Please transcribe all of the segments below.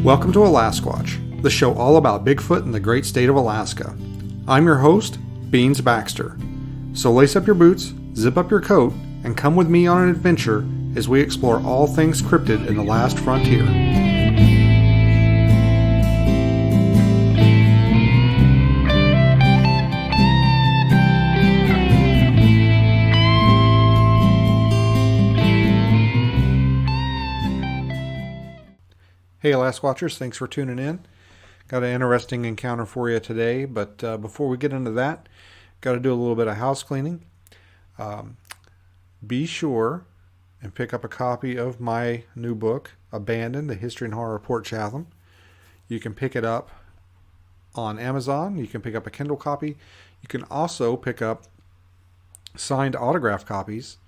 Welcome to Alasquatch, the show all about Bigfoot in the great state of Alaska. I'm your host, Beans Baxter. So lace up your boots, zip up your coat, and come with me on an adventure as we explore all things cryptid in the last frontier. Hey Alasquatchers, thanks for tuning in. Got an interesting encounter for you today, but before we get into that, got to do a little bit of house cleaning. Be sure and pick up a copy of my new book, Abandoned, The History and Horror of Port Chatham. You can pick it up on Amazon. You can pick up a Kindle copy. You can also pick up signed autograph copies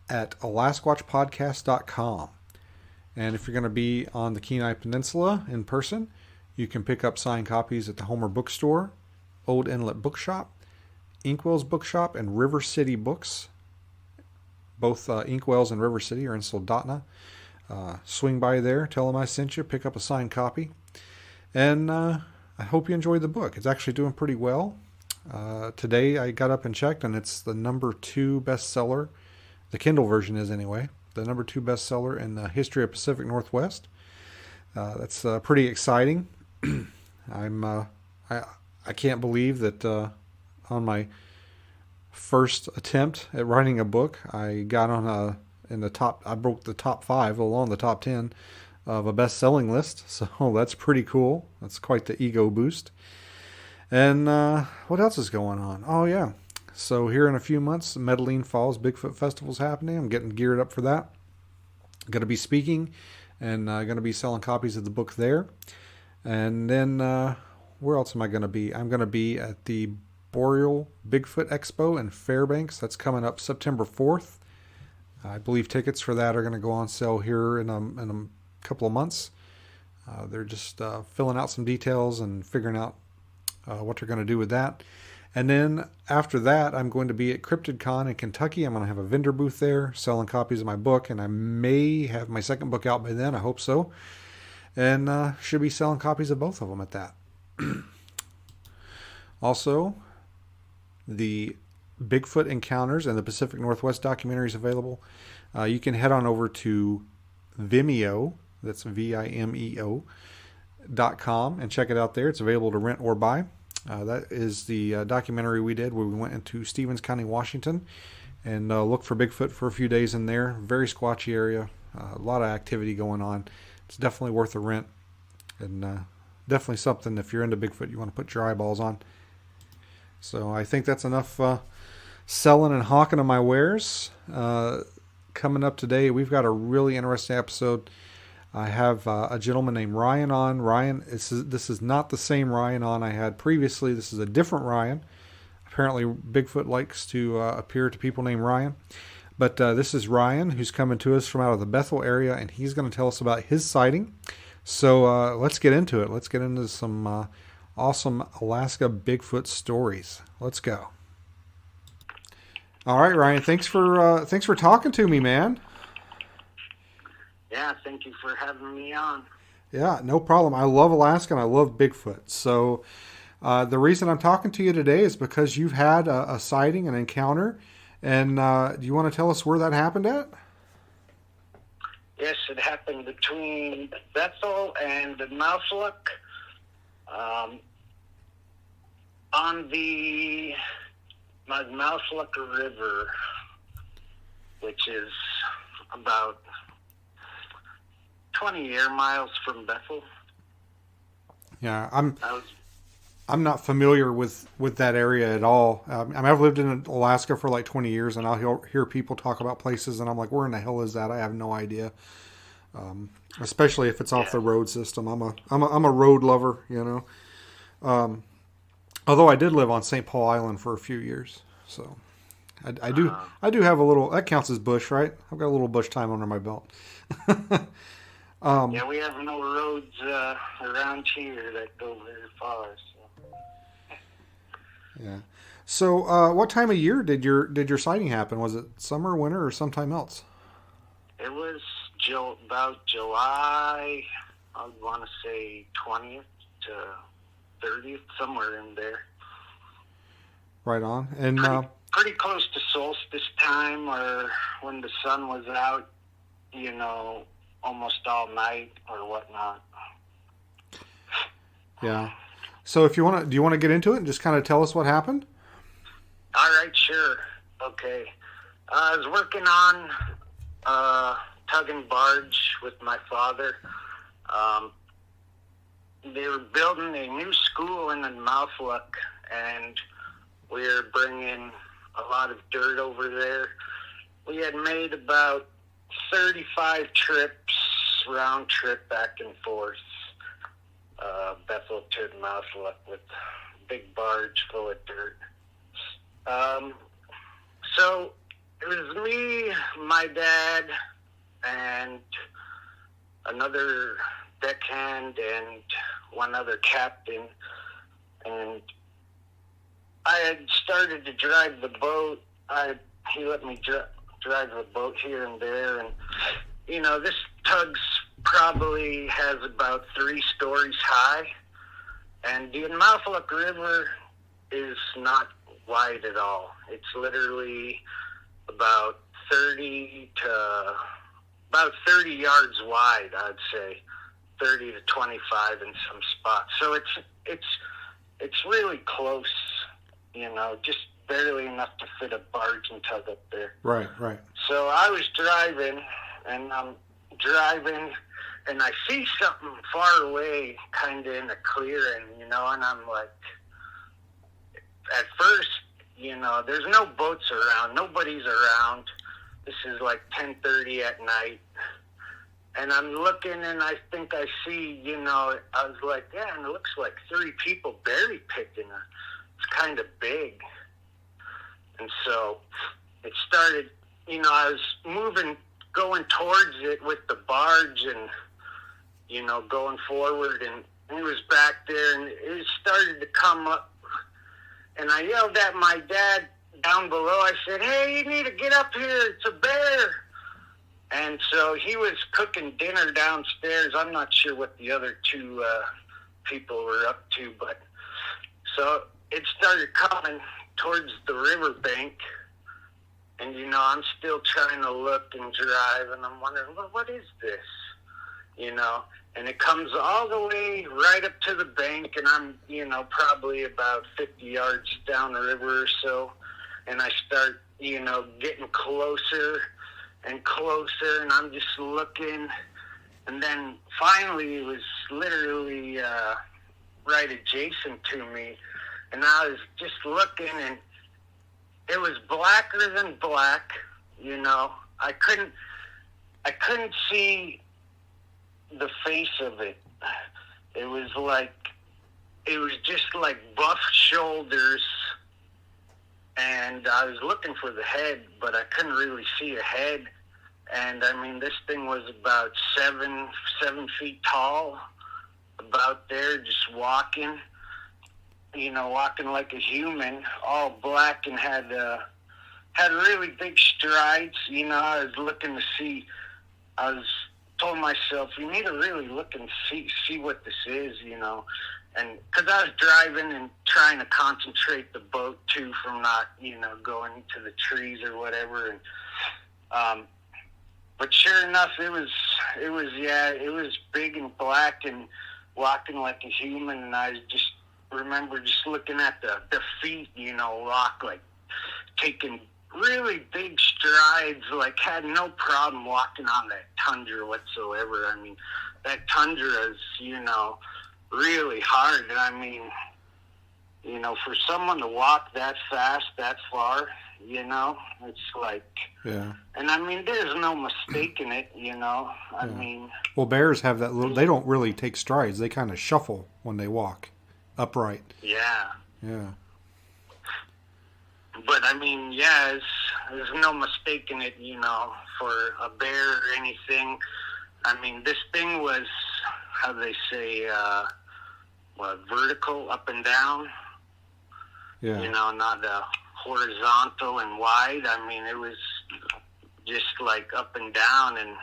at alasquatchpodcast.com. And if you're going to be on the Kenai Peninsula in person, you can pick up signed copies at the Homer Bookstore, Old Inlet Bookshop, Inkwell's Bookshop, and River City Books. Both Inkwell's and River City are in Soldotna. Swing by there, tell them I sent you, pick up a signed copy. And I hope you enjoyed the book. It's actually doing pretty well. Today I got up and checked, and it's the number 2 bestseller. The Kindle version is anyway. The number 2 bestseller in the history of Pacific Northwest. That's pretty exciting. I can't believe that on my first attempt at writing a book, I got on I broke the top 5 along the top 10 of a best-selling list. So that's pretty cool. That's quite the ego boost. And what else is going on? Oh yeah. So here in a few months, Medellin Falls Bigfoot Festival is happening. I'm getting geared up for that. I'm going to be speaking and going to be selling copies of the book there. And then where else am I going to be? I'm going to be at the Boreal Bigfoot Expo in Fairbanks. That's coming up September 4th. I believe tickets for that are going to go on sale here in a couple of months. They're just filling out some details and figuring out what they're going to do with that. And then after that, I'm going to be at CryptidCon in Kentucky. I'm going to have a vendor booth there selling copies of my book, and I may have my second book out by then. I hope so. And should be selling copies of both of them at that. Also, the Bigfoot Encounters and the Pacific Northwest documentary is available. You can head on over to Vimeo, that's Vimeo.com, and check it out there. It's available to rent or buy. That is the documentary we did where we went into Stevens County, Washington, and looked for Bigfoot for a few days in there. Very squatchy area, a lot of activity going on. It's definitely worth a rent, and definitely something if you're into Bigfoot you want to put your eyeballs on. So I think that's enough selling and hawking of my wares. Coming up today, we've got a really interesting episode. I have a gentleman named Ryan on. Ryan, this is not the same Ryan on I had previously. This is a different Ryan. Apparently, Bigfoot likes to appear to people named Ryan. But this is Ryan, who's coming to us from out of the Bethel area, and he's going to tell us about his sighting. So let's get into it. Let's get into some awesome Alaska Bigfoot stories. Let's go. All right, Ryan. Thanks for talking to me, man. Yeah, thank you for having me on. Yeah, no problem. I love Alaska and I love Bigfoot. So the reason I'm talking to you today is because you've had a sighting, an encounter. And do you want to tell us where that happened at? Yes, it happened between Bethel and Mouseluck on the Mouseluck River, which is about 20 air miles from Bethel. Yeah, I'm not familiar with that area at all. I've lived in Alaska for like 20 years, and I'll hear people talk about places, and I'm like, where in the hell is that? I have no idea. Especially if it's off the road system. I'm a road lover, you know. Although I did live on St. Paul Island for a few years, so I do have a little. That counts as bush, right? I've got a little bush time under my belt. Yeah, we have no roads around here that go very far. So. Yeah. So, what time of year did your sighting happen? Was it summer, winter, or sometime else? It was about July I would want to say 20th to 30th, somewhere in there. Right on. And pretty close to solstice time, or when the sun was out, almost all night or whatnot. Yeah. So do you want to get into it and just kind of tell us what happened? All right, sure. Okay. I was working on tug and barge with my father. They were building a new school in Mouthluck, and we were bringing a lot of dirt over there. We had made about 35 trips, round trip back and forth, Bethel to Mouthluck with a big barge full of dirt. So it was me, my dad, and another deckhand and one other captain. And I had started to drive the boat. He let me drive the boat here and there. And, this tug's probably has about 3 stories high. And the Mouthluck River is not wide at all. It's literally about 30 yards wide, I'd say. 30 to 25 in some spots. So it's really close, just barely enough to fit a barge and tug up there. Right. So I was driving, and I'm driving, and I see something far away, kind of in a clearing, and I'm like, at first, there's no boats around, nobody's around. This is like 10:30 at night. And I'm looking, and I think I see, I was like, yeah, and it looks like 3 people berry picking. It's kind of big. And so it started, I was going towards it with the barge and, going forward. And it was back there, and it started to come up. And I yelled at my dad down below. I said, hey, you need to get up here. It's a bear. And so he was cooking dinner downstairs. I'm not sure what the other 2 people were up to, but so it started coming towards the riverbank. And, I'm still trying to look and drive, and I'm wondering, well, what is this? And it comes all the way right up to the bank, and I'm, probably about 50 yards down the river or so. And I start, getting closer and closer, and I'm just looking, and then finally it was literally right adjacent to me, and I was just looking, and it was blacker than black. I couldn't see the face of it. It was just like buff shoulders, and I was looking for the head, but I couldn't really see a head. And I mean, this thing was about 7 feet tall, about there, just walking, walking like a human, all black, and had really big strides. I was looking to see. Told myself, you need to really look and see what this is, and because I was driving and trying to concentrate the boat too from not, going into the trees or whatever. And but sure enough, it was big and black and walking like a human. And I remember just looking at the feet, walk, like taking really big strides, like had no problem walking on that tundra whatsoever. I mean, that tundra is, really hard. And I mean, for someone to walk that fast, that far, it's like, yeah. And I mean, there's no mistaking it, I mean. Well, bears have that they don't really take strides. They kind of shuffle when they walk upright. Yeah. Yeah. But I mean, yeah, there's no mistaking it, for a bear or anything. I mean, this thing was, how do they say, vertical, up and down. Yeah. Not horizontal and wide. I mean, it was just like up and down. And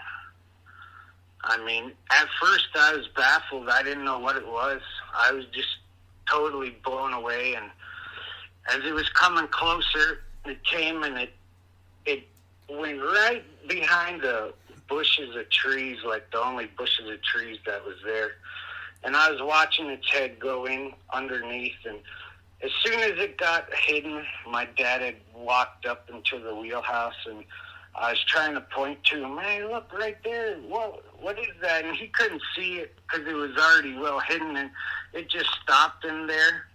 I mean, at first I was baffled. I didn't know what it was. I was just totally blown away. And as it was coming closer, it came and it went right behind the bushes of trees, like the only bushes of trees that was there. And I was watching its head go in underneath, and as soon as it got hidden, my dad had walked up into the wheelhouse, and I was trying to point to him, hey, look right there, what is that? And he couldn't see it because it was already well hidden, and it just stopped in there.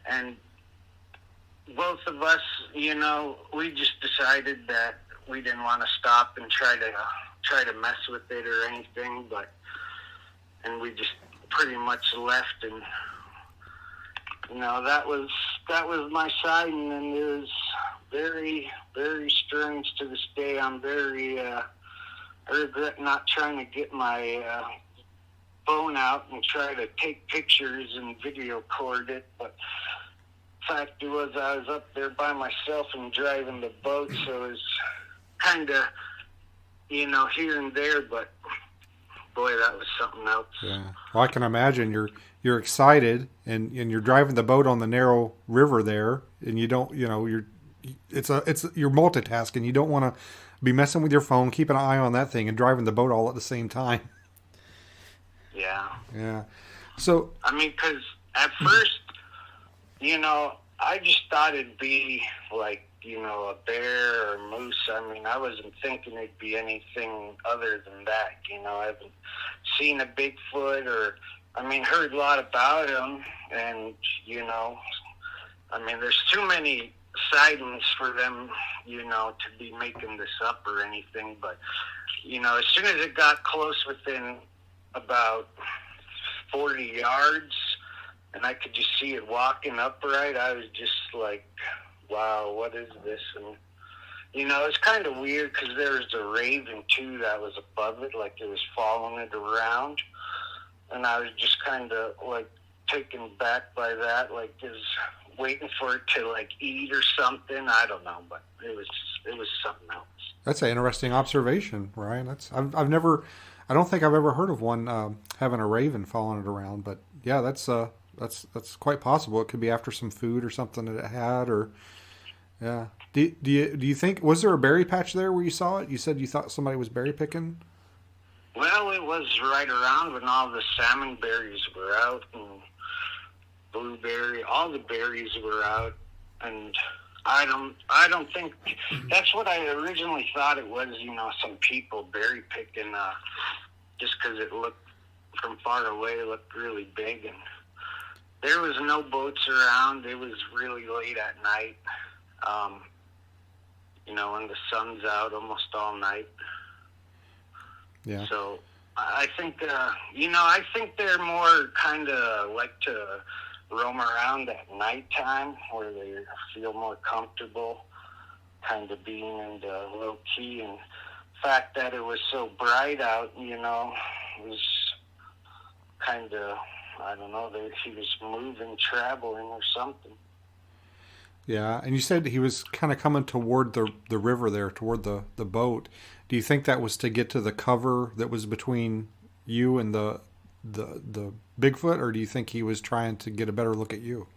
And both of us, you know, we just decided that we didn't want to stop and try to mess with it or anything, and we just pretty much left. And you know, that was my sighting, and it was very, very strange to this day. I'm very I regret not trying to get my phone out and try to take pictures and video record it, but fact was I was up there by myself and driving the boat, so it was kind of, you know, here and there, but boy, that was something else. Yeah. Well, I can imagine you're excited and you're driving the boat on the narrow river there, and you don't, you know, you're multitasking. You don't want to be messing with your phone, keeping an eye on that thing, and driving the boat all at the same time. Yeah. Yeah. So I mean, because at first, you know, I just thought it'd be like, you know, a bear or moose. I mean, I wasn't thinking it'd be anything other than that. You know, I haven't seen a Bigfoot or, I mean, heard a lot about him. And, you know, I mean, there's too many sightings for them, you know, to be making this up or anything. But, you know, as soon as it got close within about 40 yards, and I could just see it walking upright, I was just like, wow, what is this? And, you know, it's kind of weird because there was a raven, too, that was above it, like it was following it around. And I was just kind of, like, taken back by that, like it was waiting for it to, like, eat or something. I don't know, but it was something else. That's an interesting observation, Ryan. I've never, I don't think I've ever heard of one having a raven following it around, but yeah, that's quite possible. It could be after some food or something that it had, or yeah. Do you think, was there a berry patch there where you saw it? You said you thought somebody was berry picking. Well, it was right around when all the salmon berries were out and blueberry, all the berries were out, and I don't think that's what I originally thought it was. You know, some people berry picking, just because it looked from far away, it looked really big, and there was no boats around. It was really late at night. You know, when the sun's out almost all night. Yeah. So I think, you know, I think they're more kind of like to roam around at nighttime where they feel more comfortable kind of being in the low key. And the fact that it was so bright out, you know, was kind of, I don't know, he was moving, traveling or something. Yeah, and you said he was kind of coming toward the river there, toward the boat. Do you think that was to get to the cover that was between you and the Bigfoot, or do you think he was trying to get a better look at you?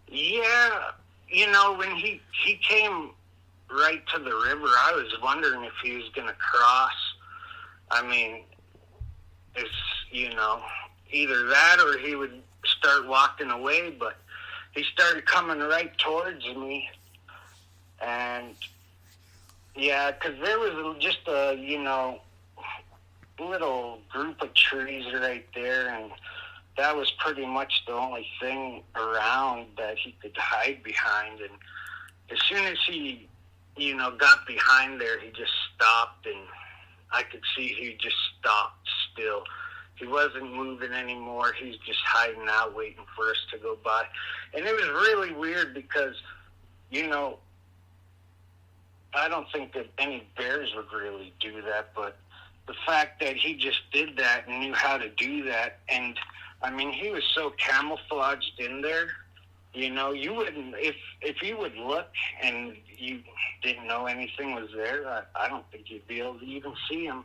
Yeah, you know, when he came right to the river, I was wondering if he was going to cross. I mean, it's, you know, either that or he would start walking away, but he started coming right towards me. And, yeah, because there was just a, you know, little group of trees right there, and that was pretty much the only thing around that he could hide behind. And as soon as he, you know, got behind there, he just stopped, and I could see he just stopped still. He wasn't moving anymore. He's just hiding out, waiting for us to go by. And it was really weird because, you know, I don't think that any bears would really do that, but the fact that he just did that and knew how to do that, and, I mean, he was so camouflaged in there, you know, you wouldn't, if you would look and you didn't know anything was there, I don't think you'd be able to even see him.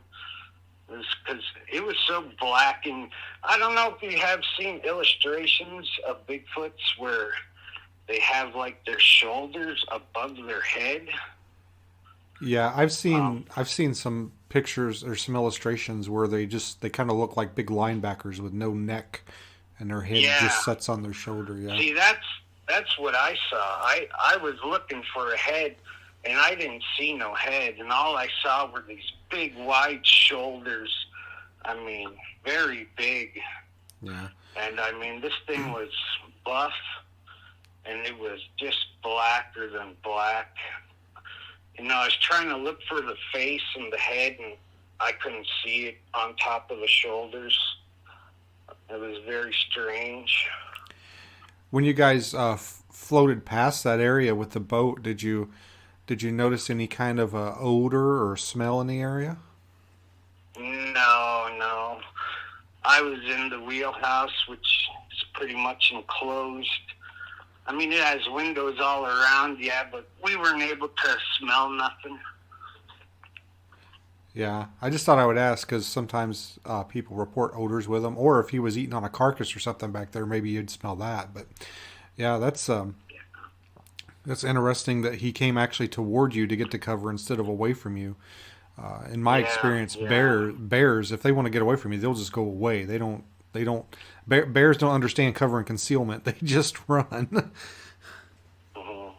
Because it was so black, and I don't know if you have seen illustrations of Bigfoots where they have like their shoulders above their head. Yeah, I've seen some pictures or some illustrations where they kind of look like big linebackers with no neck, and their head Yeah. just sets on their shoulder. Yeah. See, that's what I saw. I was looking for a head, and I didn't see no head, and all I saw were these big, wide shoulders. I mean, very big. Yeah. And I mean, this thing was buff, and it was just blacker than black. You know, I was trying to look for the face and the head, and I couldn't see it on top of the shoulders. It was very strange. When you guys floated past that area with the boat, did you notice any kind of odor or smell in the area? No, no. I was in the wheelhouse, which is pretty much enclosed. I mean, it has windows all around, yeah, but we weren't able to smell nothing. Yeah, I just thought I would ask because sometimes people report odors with them, or if he was eating on a carcass or something back there, maybe you'd smell that. But yeah, that's interesting that he came actually toward you to get to cover instead of away from you. In my experience, yeah. bears, if they want to get away from you, they'll just go away. Bears don't understand cover and concealment. They just run. Mhm.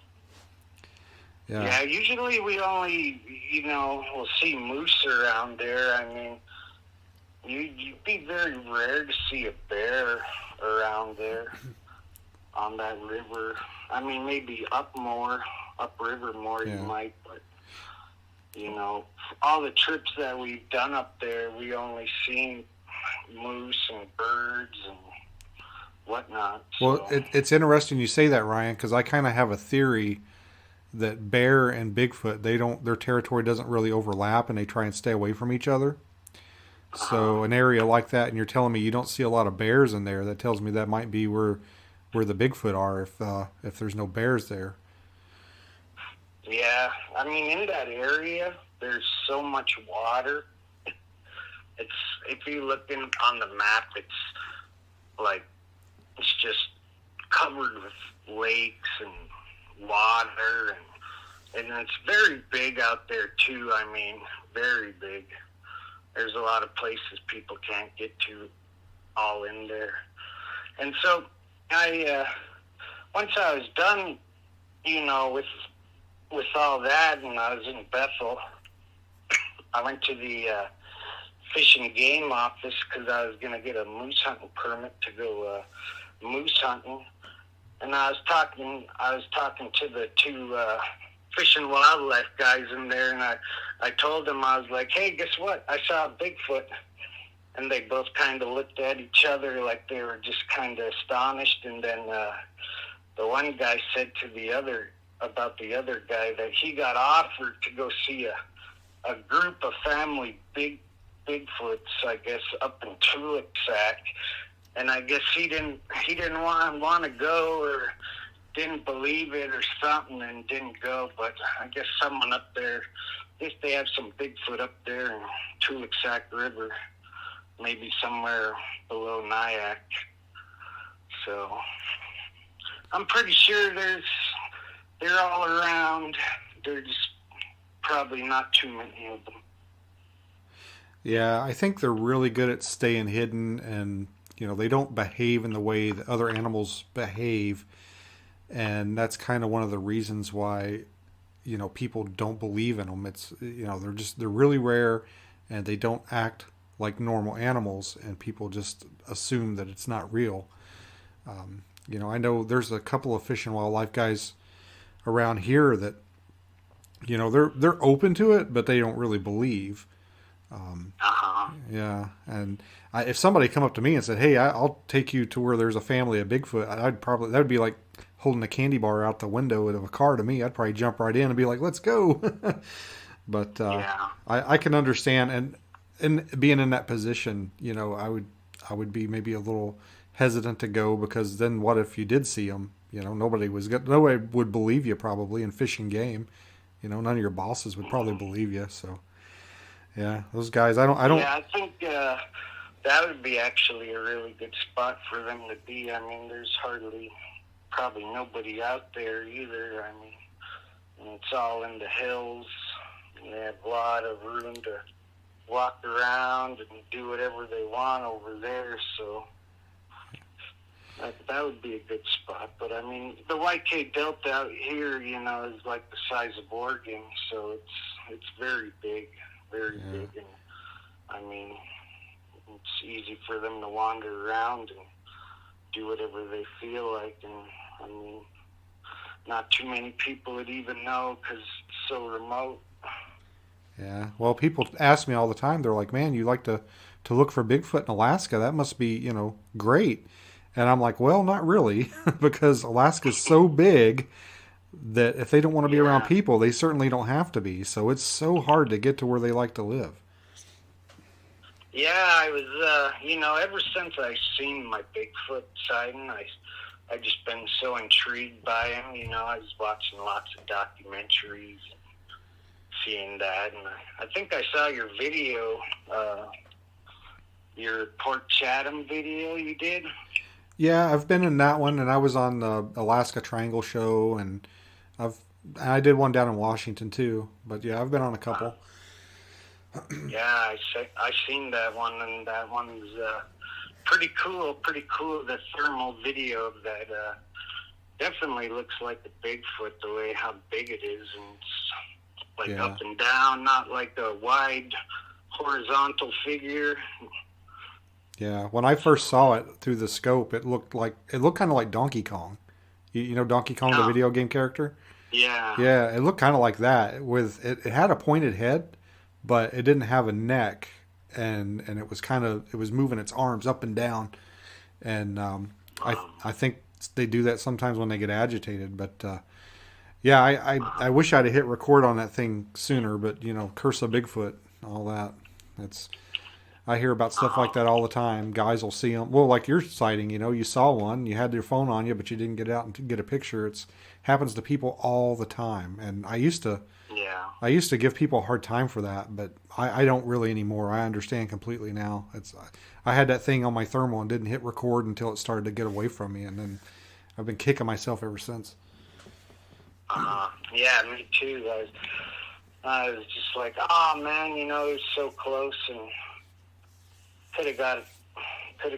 Yeah. Yeah, usually we only, we'll see moose around there. I mean, you'd be very rare to see a bear around there on that river. I mean, maybe upriver more Yeah. you might, but, all the trips that we've done up there, we only seen moose and birds and whatnot. Well, it's interesting you say that, Ryan, because I kind of have a theory that bear and Bigfoot, their territory doesn't really overlap, and they try and stay away from each other. So an area like that, and you're telling me you don't see a lot of bears in there, that tells me that might be where the Bigfoot are if there's no bears there. Yeah, I mean, in that area, there's so much water. If you look on the map, it's just covered with lakes and water, and it's very big out there too. I mean, very big. There's a lot of places people can't get to all in there. And so once I was done, with all that, and I was in Bethel, I went to the Fish and Game office because I was going to get a moose hunting permit to go moose hunting. And I was talking to the two Fish and Wildlife guys in there, and I told them, I was like, hey, guess what? I saw a Bigfoot. And they both kind of looked at each other like they were just kind of astonished. And then the one guy said to the other guy that he got offered to go see a group of family Bigfoots, I guess, up in Tulipsack. And I guess he didn't want to go, or didn't believe it or something, and didn't go. But I guess someone up there, if they have some Bigfoot up there in Tulipsack River, maybe somewhere below Nyack. So I'm pretty sure they're all around. There's just probably not too many of them. Yeah, I think they're really good at staying hidden, and they don't behave in the way that other animals behave, and that's kind of one of the reasons why people don't believe in them. It's they're really rare, and they don't act like normal animals, and people just assume that it's not real. I know there's a couple of Fish and Wildlife guys around here that they're open to it, but they don't really believe. Yeah, and if somebody come up to me and said, "Hey, I'll take you to where there's a family of Bigfoot," that would be like holding a candy bar out the window of a car to me. I'd probably jump right in and be like, "Let's go." But Yeah. I can understand, and being in that position, I would be maybe a little hesitant to go, because then what if you did see them? Nobody would believe you probably in Fish and Game. None of your bosses would probably believe you. So. Yeah, those guys. I don't. Yeah, that would be actually a really good spot for them to be. I mean, there's probably nobody out there either. I mean, and it's all in the hills. They have a lot of room to walk around and do whatever they want over there, so that would be a good spot. But I mean, the YK Delta out here, is like the size of Oregon, so it's very big, very big, and I mean, it's easy for them to wander around and do whatever they feel like, and I mean, not too many people would even know because it's so remote. Yeah. Well, people ask me all the time. They're like, "Man, you like to look for Bigfoot in Alaska? That must be, great." And I'm like, "Well, not really, because Alaska's so big that if they don't want to be around people, they certainly don't have to be. So it's so hard to get to where they like to live." Yeah, I was, ever since I seen my Bigfoot sighting, I just been so intrigued by him. I was watching lots of documentaries, seeing that, and I think I saw your video, your Port Chatham video you did. Yeah, I've been in that one, and I was on the Alaska Triangle show, and I did one down in Washington too. But yeah, I've been on a couple. Yeah, I seen that one, and that one's pretty cool. Pretty cool. The thermal video of that definitely looks like the Bigfoot, the way how big it is, and it's like up and down, not like a wide horizontal figure. Yeah, when I first saw it through the scope, it looked kind of like Donkey Kong. You know Donkey Kong, the video game character? Yeah. Yeah, it looked kind of like that. It had a pointed head, but it didn't have a neck, and it was moving its arms up and down, and I think they do that sometimes when they get agitated. But yeah, I wish I'd have hit record on that thing sooner. But curse of Bigfoot, all that. I hear about stuff like that all the time. Guys will see them. Well, like your sighting, you saw one, you had your phone on you, but you didn't get out and get a picture. It happens to people all the time. And I used to give people a hard time for that, but I don't really anymore. I understand completely now. I had that thing on my thermal and didn't hit record until it started to get away from me, and then I've been kicking myself ever since. Yeah, me too. I was just like, oh man, it was so close, and could have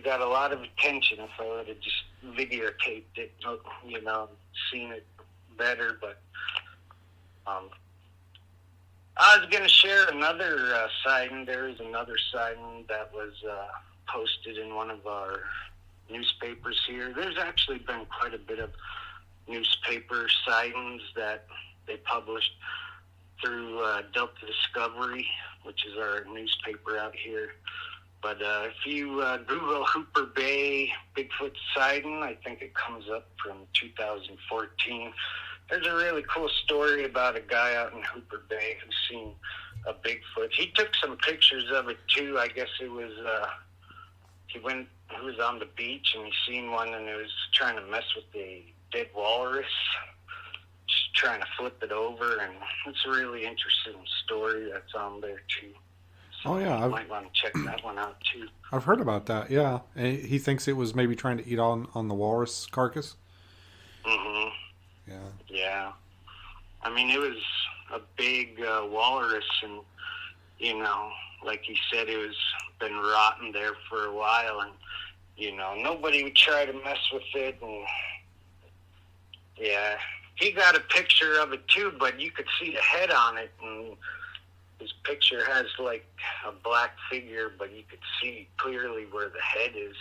got a lot of attention if I would have just videotaped it, seen it better. But I was going to share another sighting. There is another sighting that was posted in one of our newspapers here. There's actually been quite a bit of newspaper sightings that they published through Delta Discovery, which is our newspaper out here. But if you Google Hooper Bay Bigfoot sighting, I think it comes up from 2014. There's a really cool story about a guy out in Hooper Bay who's seen a Bigfoot. He took some pictures of it too. I guess it was he was on the beach and he seen one, and it was trying to mess with the dead walrus, just trying to flip it over, and it's a really interesting story that's on there too. So you might want to check that one out too. I've heard about that, yeah. And he thinks it was maybe trying to eat on the walrus carcass? Mm-hmm. Yeah. Yeah. I mean, it was a big walrus, and, like he said, it was been rotting there for a while, and, nobody would try to mess with it, and, yeah. He got a picture of it too, but you could see the head on it, and his picture has like a black figure, but you could see clearly where the head is.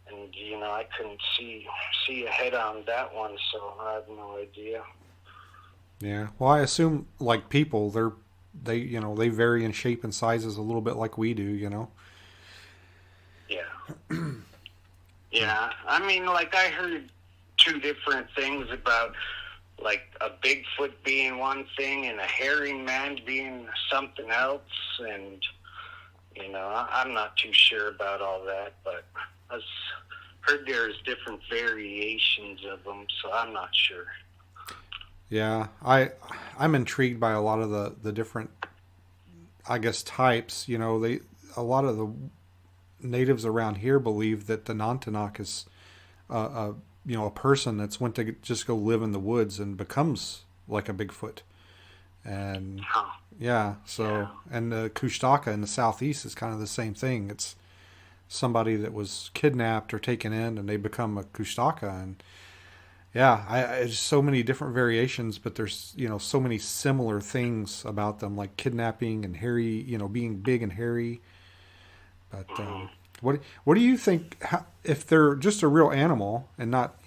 And, I couldn't see a head on that one, so I have no idea. Yeah. Well, I assume like people, they vary in shape and sizes a little bit like we do, Yeah. Yeah. I mean, like I heard two different things about like a Bigfoot being one thing and a herring man being something else, and I'm not too sure about all that, but I've heard there's different variations of them, so I'm not sure. Yeah, I'm intrigued by a lot of the different, I guess, types. a lot of the natives around here believe that the Nantinak is a person that's went to just go live in the woods and becomes like a Bigfoot. And yeah, so and the Kushtaka in the southeast is kind of the same thing. It's somebody that was kidnapped or taken in, and they become a Kushtaka. And yeah, there's so many different variations, but there's so many similar things about them, like kidnapping and hairy, being big and hairy. But what do you think? If they're just a real animal and not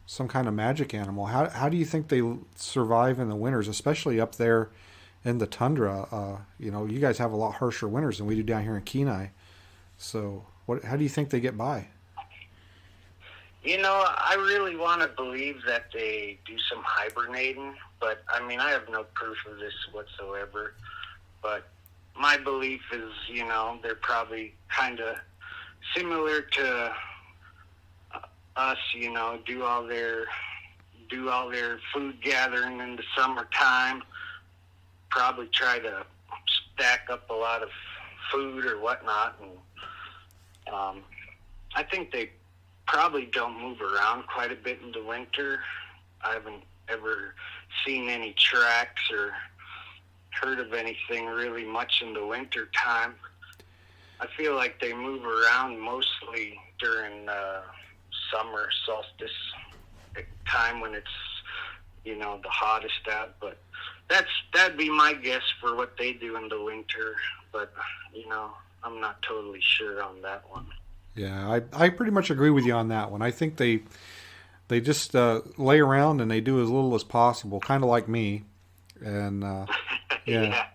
some kind of magic animal, how do you think they survive in the winters, especially up there in the tundra? You guys have a lot harsher winters than we do down here in Kenai. So how do you think they get by? I really want to believe that they do some hibernating, but I mean, I have no proof of this whatsoever. But my belief is, they're probably kind of similar to us, do all their food gathering in the summertime, probably try to stack up a lot of food or whatnot, and I think they probably don't move around quite a bit in the winter. I haven't ever seen any tracks or heard of anything really much in the winter time. I feel like they move around mostly during summer solstice time when it's the hottest out, but that'd be my guess for what they do in the winter, but I'm not totally sure on that one. Yeah, I pretty much agree with you on that one. I think they just lay around and they do as little as possible, kind of like me. And yeah.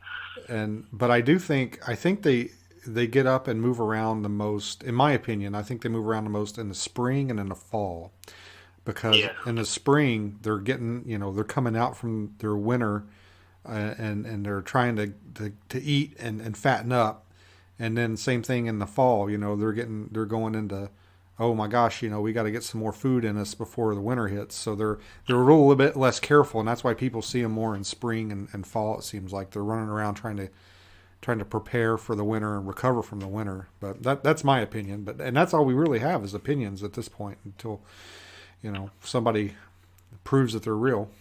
But I think they get up and move around the most, in my opinion. I think they move around the most in the spring and in the fall, because in the spring they're getting, they're coming out from their winter, and they're trying to eat and fatten up. And then same thing in the fall, they're going into, oh my gosh, we got to get some more food in us before the winter hits. So they're a little bit less careful, and that's why people see them more in spring and fall. It seems like they're running around trying to prepare for the winter and recover from the winter. But that's my opinion. And that's all we really have is opinions at this point until somebody proves that they're real.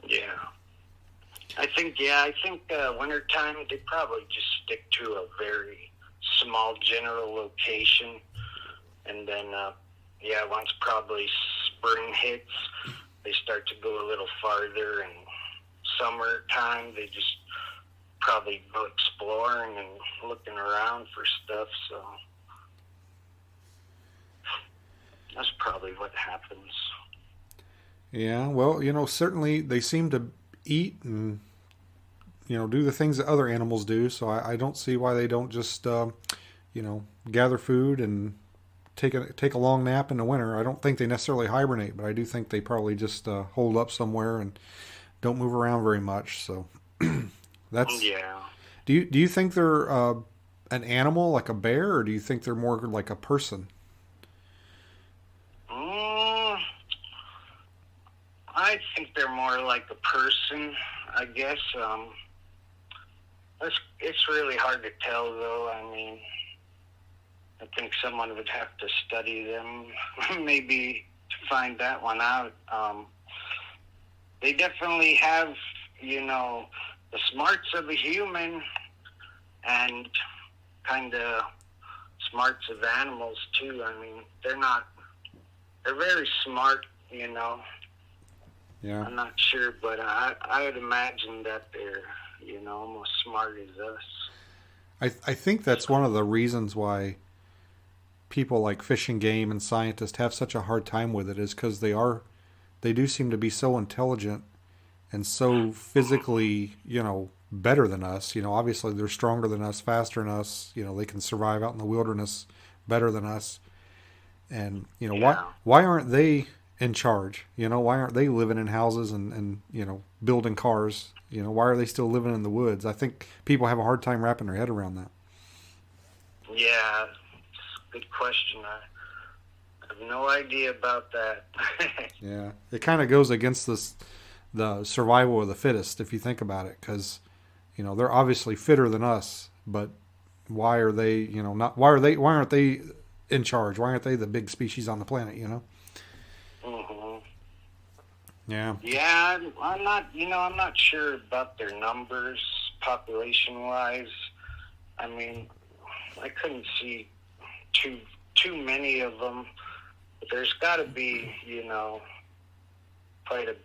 Yeah. I think wintertime, they probably just stick to a very small general location. And then, once probably spring hits, they start to go a little farther. And summertime, they just probably go exploring and looking around for stuff. So that's probably what happens. Yeah, well, certainly they seem to eat and do the things that other animals do. So I don't see why they don't just gather food and take a long nap in the winter. I don't think they necessarily hibernate, but I do think they probably just hold up somewhere and don't move around very much. So that's yeah. Do you think they're an animal like a bear, or do you think they're more like a person? I think they're more like a person, I guess. It's really hard to tell, though. I mean, I think someone would have to study them maybe to find that one out. They definitely have, the smarts of a human and kind of smarts of animals, too. I mean, they're very smart, Yeah. I'm not sure, but I would imagine that they're, almost smart as us. I think that's one of the reasons why people like Fish and Game and scientists have such a hard time with it, is because they do seem to be so intelligent and so physically, better than us. Obviously they're stronger than us, faster than us. They can survive out in the wilderness better than us. And, why aren't they in charge? Why aren't they living in houses and building cars? Why are they still living in the woods? I think people have a hard time wrapping their head around that. Yeah, it's a good question. I have no idea about that. Yeah, it kind of goes against the survival of the fittest, if you think about it, because they're obviously fitter than us, but why are they, not why aren't they in charge? Why aren't they the big species on the planet? Hmm. Yeah. Yeah, I'm not sure about their numbers, population-wise. I mean, I couldn't see too many of them. But there's got to be, quite a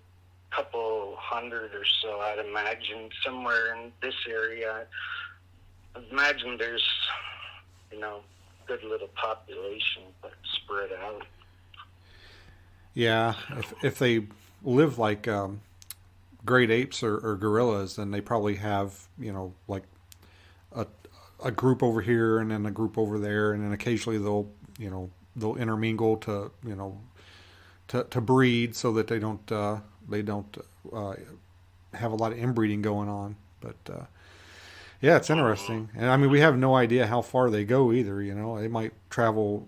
couple hundred or so, I'd imagine, somewhere in this area. I'd imagine there's, good little population, but spread out. Yeah. If they live like great apes or gorillas, then they probably have, like a, a group over here and then a group over there. And then occasionally they'll intermingle to breed so that they don't have a lot of inbreeding going on. But yeah, it's interesting, and I mean we have no idea how far they go either. They might travel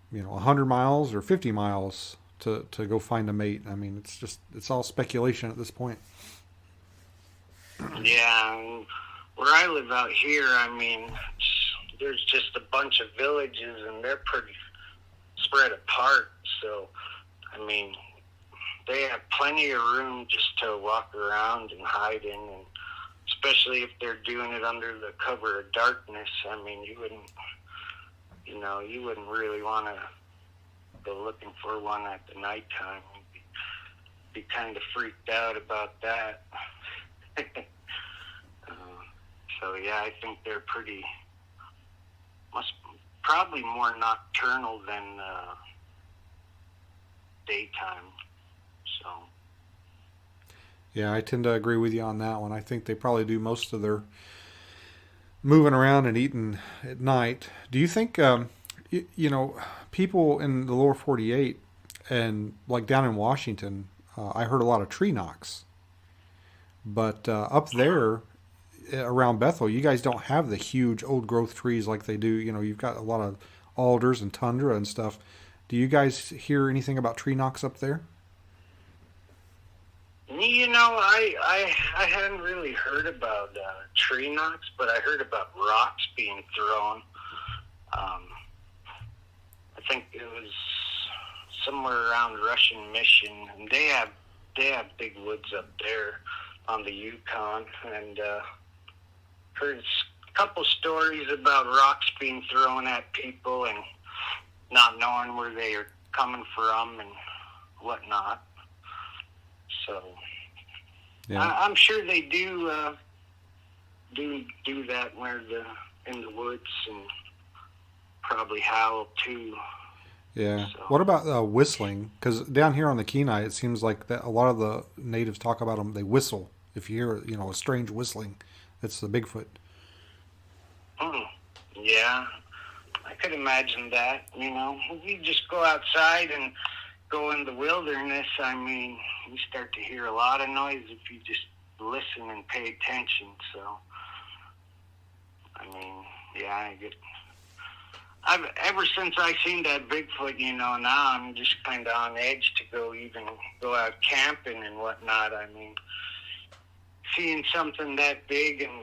100 miles or 50 miles to go find a mate. I mean it's all speculation at this point. Yeah, and where I live out here, I mean, there's just a bunch of villages, and they're pretty spread apart. So, I mean, they have plenty of room just to walk around and hide in, and especially if they're doing it under the cover of darkness. I mean, you wouldn't really want to go looking for one at the nighttime. You'd be kind of freaked out about that. So yeah, I think they're probably more nocturnal than daytime. So Yeah, I tend to agree with you on that one. I think they probably do most of their moving around and eating at night. Do you think people in the lower 48 and like down in Washington, I heard a lot of tree knocks, but up there around Bethel, you guys don't have the huge old growth trees like they do. You've got a lot of alders and tundra and stuff. Do you guys hear anything about tree knocks up there? I hadn't really heard about tree knocks, but I heard about rocks being thrown. I think it was somewhere around Russian Mission, and they have big woods up there on the Yukon, and heard a couple stories about rocks being thrown at people and not knowing where they are coming from and whatnot. So Yeah. I'm sure they do that in the woods, and probably howl too. Yeah. So, What about whistling? Because down here on the Kenai, it seems like that a lot of the natives talk about them. They whistle. If you hear, a strange whistling, it's the Bigfoot. yeah, I could imagine that. You just go outside and go in the wilderness. I mean, you start to hear a lot of noise if you just listen and pay attention. So, I mean, yeah, ever since I seen that Bigfoot, now I'm just kind of on edge to go out camping and whatnot. I mean, seeing something that big and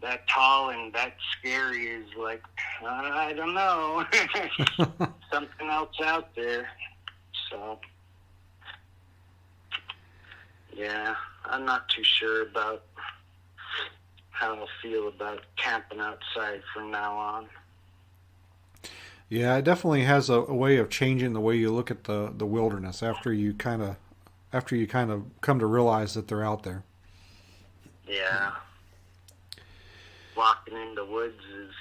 that tall and that scary is like, I don't know, something else out there. So, yeah, I'm not too sure about how I'll feel about camping outside from now on. Yeah, it definitely has a way of changing the way you look at the wilderness after you kind of come to realize that they're out there. Yeah. Walking in the woods is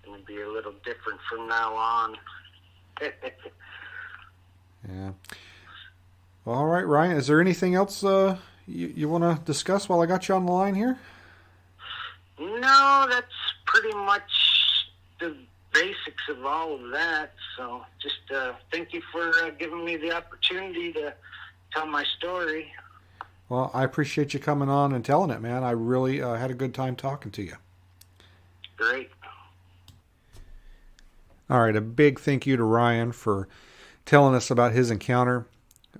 going to be a little different from now on. Yeah. Well, all right, Ryan. Is there anything else you want to discuss while I got you on the line here? No, that's pretty much the basics of all of that. So just thank you for giving me the opportunity to tell my story. Well, I appreciate you coming on and telling it, man. I really had a good time talking to you. Great. All right, a big thank you to Ryan for telling us about his encounter.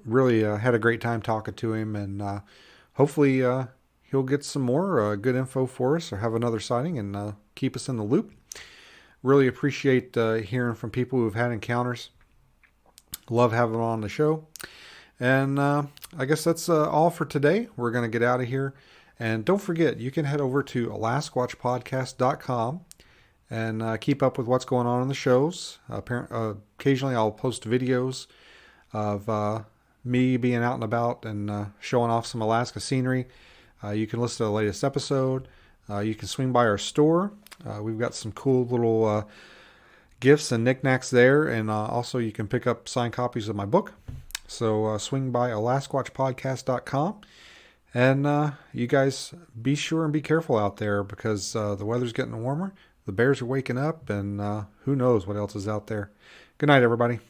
Really had a great time talking to him, and hopefully he'll get some more good info for us or have another sighting, and keep us in the loop. Really appreciate hearing from people who've had encounters. Love having them on the show. And I guess that's all for today. We're going to get out of here. And don't forget, you can head over to AlasquatchPodcast.com and keep up with what's going on in the shows. Occasionally I'll post videos of me being out and about and showing off some Alaska scenery. You can listen to the latest episode. You can swing by our store. We've got some cool little gifts and knickknacks there. And also you can pick up signed copies of my book. So swing by AlasquatchPodcast.com. And you guys be sure and be careful out there because the weather's getting warmer. The bears are waking up and who knows what else is out there. Good night, everybody.